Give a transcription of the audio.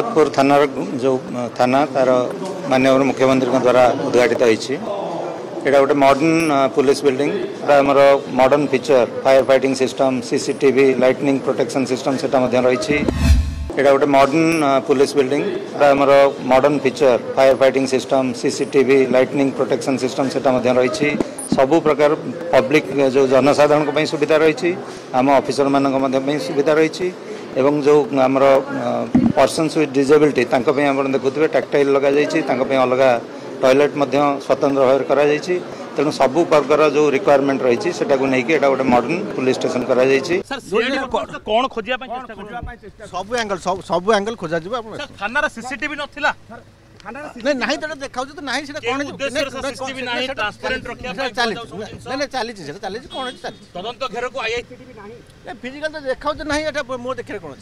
जगन्नाथपुर थाना जो थाना तार माननीय मुख्यमंत्री द्वारा उद्घाटित होती यहाँ गोटे मॉडर्न पुलिस बिल्डिंग आमर modern feature fire fighting system CCTV lightning protection system से रही यहाँ गोटे मॉडर्न पुलिस बिल्डिंग आमर modern feature fire fighting system CCTV lightning protection system से रही सबु प्रकार पब्लिक जो जनसाधारण सुविधा रही आम ऑफिसर मान सुविधा रही एवं जो आमर पर्सन्स विथ डिजेबिलिटी आप देखुए टैक्टाइल लग अलग टॉयलेट स्वतंत्र भाव करा तेणु सबु प्रकार जो रिक्वायरमेंट रही है नहीं गोटे मॉडर्न पुलिस स्टेशन करा कौन खोजिया सब एंगल खोजा थाना सीसीटीवी नथिला नहीं तो देखा तो नहीं कौन तदंत घेर को फिजिकल तो देखा नहीं मो देखिए कौन